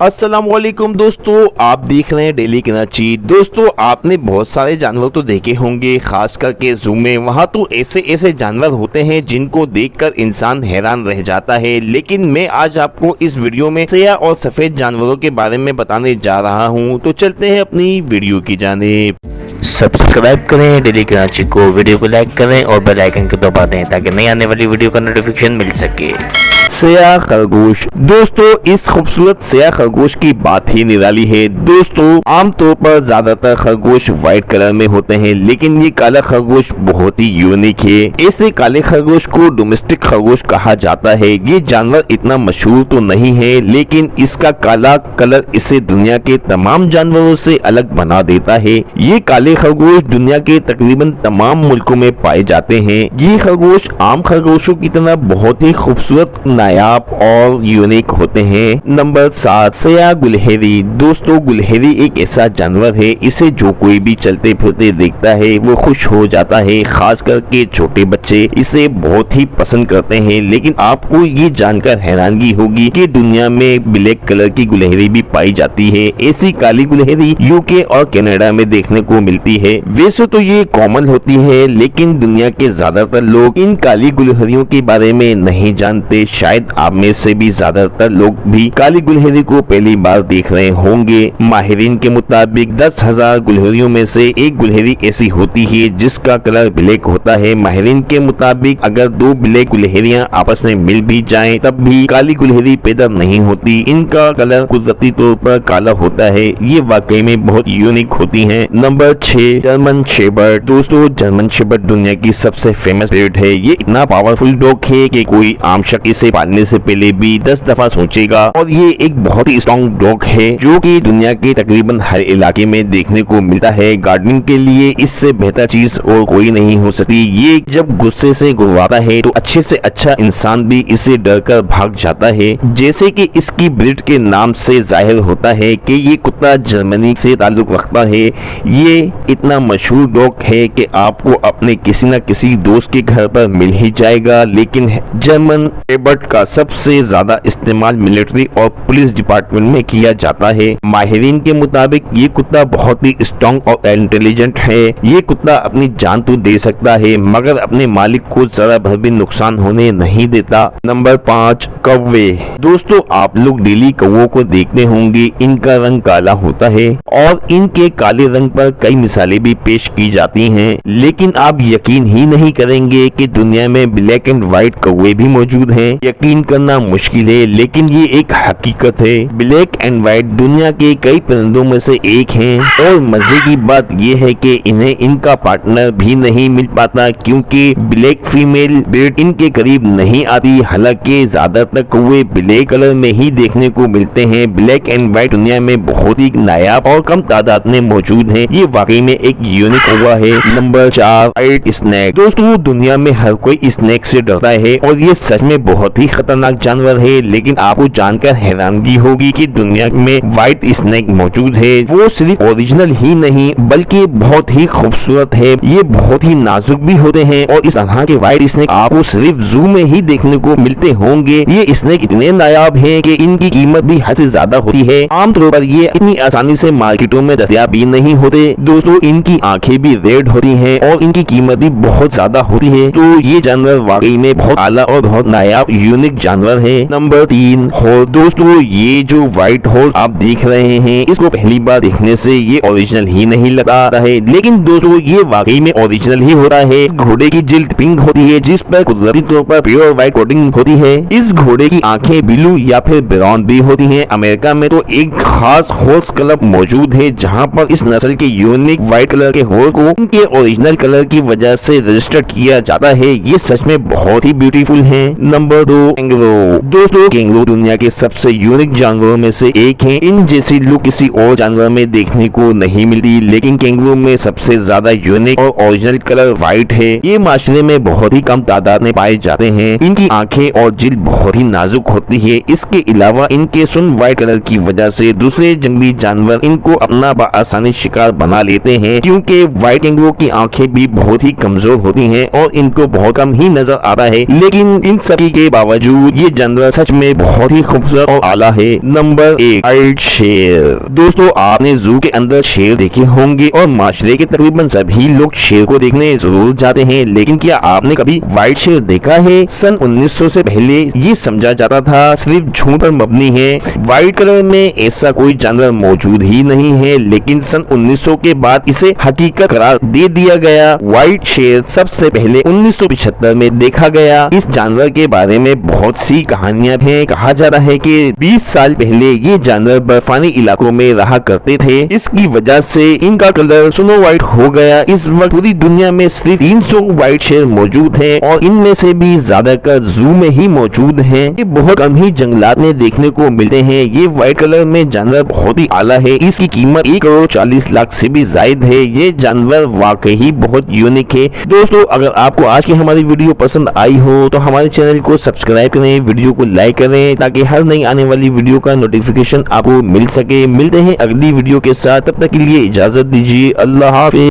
अस्सलामुअलैकुम दोस्तों, आप देख रहे हैं डेली कराची। दोस्तों, आपने बहुत सारे जानवर तो देखे होंगे, खास करके जू में। वहाँ तो ऐसे ऐसे जानवर होते हैं जिनको देखकर इंसान हैरान रह जाता है। लेकिन मैं आज आपको इस वीडियो में सयाह और सफेद जानवरों के बारे में बताने जा रहा हूँ। तो चलते हैं अपनी वीडियो की जानिब। सब्सक्राइब करें डेली कराची को, वीडियो को लाइक करें और बेल आइकन को दबा दें ताकि नई आने वाली वीडियो का नोटिफिकेशन मिल सके। सयाह खरगोश। दोस्तों, इस खूबसूरत सयाह खरगोश की बात ही निराली है। दोस्तों, आमतौर पर ज्यादातर खरगोश व्हाइट कलर में होते हैं, लेकिन ये काला खरगोश बहुत ही यूनिक है। ऐसे काले खरगोश को डोमेस्टिक खरगोश कहा जाता है। ये जानवर इतना मशहूर तो नहीं है, लेकिन इसका काला कलर इसे दुनिया के तमाम जानवरों से अलग बना देता है। ये काले खरगोश दुनिया के तकरीबन तमाम मुल्कों में पाए जाते हैं। ये खरगोश आम खरगोशों की तरह बहुत ही खूबसूरत, नायाब और यूनिक होते हैं। नंबर 7, सयाह गुलहेरी। दोस्तों, गुलहेरी एक ऐसा जानवर है, इसे जो कोई भी चलते फिरते देखता है वो खुश हो जाता है। खास करके छोटे बच्चे इसे बहुत ही पसंद करते हैं। लेकिन आपको ये जानकर हैरानगी होगी कि दुनिया में ब्लैक कलर की गुलहेरी भी पाई जाती है। ऐसी काली गुलहेरी यूके और कनाडा में देखने को मिलती है। वैसे तो ये कॉमन होती है, लेकिन दुनिया के ज्यादातर लोग इन काली गुलहेरियों के बारे में नहीं जानते। शायद आप में से भी ज्यादातर लोग भी काली गुलहेरी को पहली बार देख रहे होंगे। माहिरीन के मुताबिक 10,000 गुलहेरियों में से एक गुलहेरी ऐसी होती है जिसका कलर ब्लैक होता है। माहिरीन के मुताबिक अगर दो ब्लैक गुलहेरियां आपस में मिल भी जाएं, तब भी काली गुलहेरी पैदा नहीं होती। इनका कलर कुदरती तौर पर काला होता है। ये वाकई में बहुत यूनिक होती हैं। Number 6, German shepherd. दोस्तों, जर्मन शेपर्ड दुनिया की सबसे फेमस ब्रीड है। ये इतना पावरफुल डॉग है कि कोई आम शख्स इसे पालने से पहले भी 10 दफा सोचेगा। और ये एक बहुत ही स्ट्रॉन्ग डॉग है जो कि दुनिया के तकरीबन हर इलाके में देखने को मिलता है। गार्डनिंग के लिए इससे बेहतर चीज और कोई नहीं हो सकती। ये जब गुस्से से गुर्राता है तो अच्छे से अच्छा इंसान भी इसे डर कर भाग जाता है। जैसे कि इसकी ब्रीड के नाम से जाहिर होता है कि ये कुत्ता जर्मनी से ताल्लुक रखता है। ये इतना मशहूर डॉग है कि आपको अपने किसी न किसी दोस्त के घर पर मिल ही जाएगा। लेकिन जर्मन शेपर्ड का सबसे ज्यादा इस्तेमाल मिलिट्री और पुलिस डिपार्टमेंट में किया जाता है। माहिरीन के मुताबिक ये कुत्ता बहुत ही स्ट्रॉन्ग और इंटेलिजेंट है। ये कुत्ता अपनी जान तो दे सकता है, मगर अपने मालिक को जरा भर भी नुकसान होने नहीं देता। नंबर 5, कौवे। दोस्तों, आप लोग डेली कौवों को देखते होंगे। इनका रंग काला होता है और इनके काले रंग पर कई मिसालें भी पेश की जाती हैं। लेकिन आप यकीन ही नहीं करेंगे कि दुनिया में ब्लैक एंड व्हाइट कौवे भी मौजूद हैं। यकीन करना मुश्किल है, लेकिन ये एक हकीकत है। ब्लैक एंड व्हाइट दुनिया के कई परिंदों में से एक हैं। और मजे की बात ये है कि इन्हें इनका पार्टनर भी नहीं मिल पाता, क्योंकि ब्लैक फीमेल ब्रीड इनके करीब नहीं आती। हालांकि ज्यादातर कौवे ब्लैक कलर में ही देखने को मिलते हैं। ब्लैक एंड व्हाइट दुनिया में बहुत ही नायाब और कम तादाद में मौजूद है। ये वाकई में एक यूनिक कौवा है। Number 4, white snake. दोस्तों, दुनिया में हर कोई स्नेक से डरता है और ये सच में बहुत ही खतरनाक जानवर है। लेकिन आपको जानकर हैरानगी होगी कि दुनिया में व्हाइट स्नेक मौजूद है। वो सिर्फ ओरिजिनल ही नहीं बल्कि बहुत ही खूबसूरत है। ये बहुत ही नाजुक भी होते हैं और इस तरह के व्हाइट स्नेक आपको सिर्फ जू में ही देखने को मिलते होंगे। ये स्नेक इतने नायाब हैं कि इनकी कीमत भी हद से ज्यादा होती है। आमतौर पर ये इतनी आसानी से मार्केटों में दस्तयाब भी नहीं होते। दोस्तों, इनकी आंखें भी रेड होती हैं और इनकी कीमत भी बहुत ज्यादा होती है। तो ये जानवर वाकई में बहुत आला और बहुत नायाब यूनिक जानवर है। Number 3, horse. दोस्तों, ये जो व्हाइट हॉर्स आप देख रहे हैं, इसको पहली बार देखने से ये ओरिजिनल ही नहीं लगता है। लेकिन दोस्तों, ये वाकई में ओरिजिनल ही होता है। घोड़े की जिल्द पिंक होती है, जिस पर कुदरती तौर पर प्योर व्हाइट कोटिंग होती है। इस घोड़े की आंखें ब्लू या फिर ब्राउन भी होती हैं। अमेरिका में तो एक खास हॉर्स क्लब मौजूद है, जहाँ पर इस नस्ल के यूनिक व्हाइट कलर के हॉर्स को उनके ओरिजिनल कलर की वजह से रजिस्टर किया जाता है। ये सच में बहुत ही ब्यूटीफुल है। Number 2, kangaroo. दोस्तों, कैंगरू दुनिया के सबसे यूनिक जानवरों में से एक है। इन जैसी लुक किसी और जानवर में देखने को नहीं मिलती, लेकिन कैंगरू में सबसे ज्यादा यूनिक और ओरिजिनल कलर व्हाइट है। ये माशरे में बहुत ही कम तादाद में पाए जाते हैं। इनकी आंखें और जिल्द बहुत ही नाजुक होती है। इसके अलावा इनके सुन व्हाइट कलर की वजह से दूसरे जंगली जानवर इनको अपना आसानी शिकार बना लेते हैं, क्योंकि व्हाइट कैंगरू की आंखें भी बहुत ही कमजोर होती हैं और इनको बहुत कम ही नजर आता है। लेकिन इन सभी के बावजूद मौजूद ये जानवर सच में बहुत ही खूबसूरत और आला है। नंबर 1, व्हाइट शेर। दोस्तों आपने जू के अंदर शेर देखे होंगे और माशरे के तकरीबन सभी लोग शेर को देखने जरूर जाते हैं, लेकिन क्या आपने कभी व्हाइट शेर देखा है? सन 1900 से पहले ये समझा जाता था सिर्फ झूठ पर मबनी है, व्हाइट कलर में ऐसा कोई जानवर मौजूद ही नहीं है, लेकिन सन 1900 के बाद इसे हकीकत करार दे दिया गया। व्हाइट शेर सबसे पहले 1975 में देखा गया। इस जानवर के बारे में बहुत सी कहानियां हैं। कहा जा रहा है कि 20 साल पहले ये जानवर बर्फानी इलाकों में रहा करते थे, इसकी वजह से इनका कलर स्नो व्हाइट हो गया। इस वक्त पूरी दुनिया में सिर्फ 300 व्हाइट शेर मौजूद हैं और इनमें से भी ज्यादातर जू में ही मौजूद हैं। ये बहुत कम ही जंगलात में देखने को मिलते हैं। ये व्हाइट कलर में जानवर बहुत ही आला है। इसकी कीमत 1 करोड़ 40 लाख से भी ज्यादा है। ये जानवर वाकई ही बहुत यूनिक है। दोस्तों अगर आपको आज की हमारी वीडियो पसंद आई हो तो हमारे चैनल को सब्सक्राइब करें, वीडियो को लाइक करें ताकि हर नई आने वाली वीडियो का नोटिफिकेशन आपको मिल सके। मिलते हैं अगली वीडियो के साथ, तब तक के लिए इजाजत दीजिए। अल्लाह हाफिज।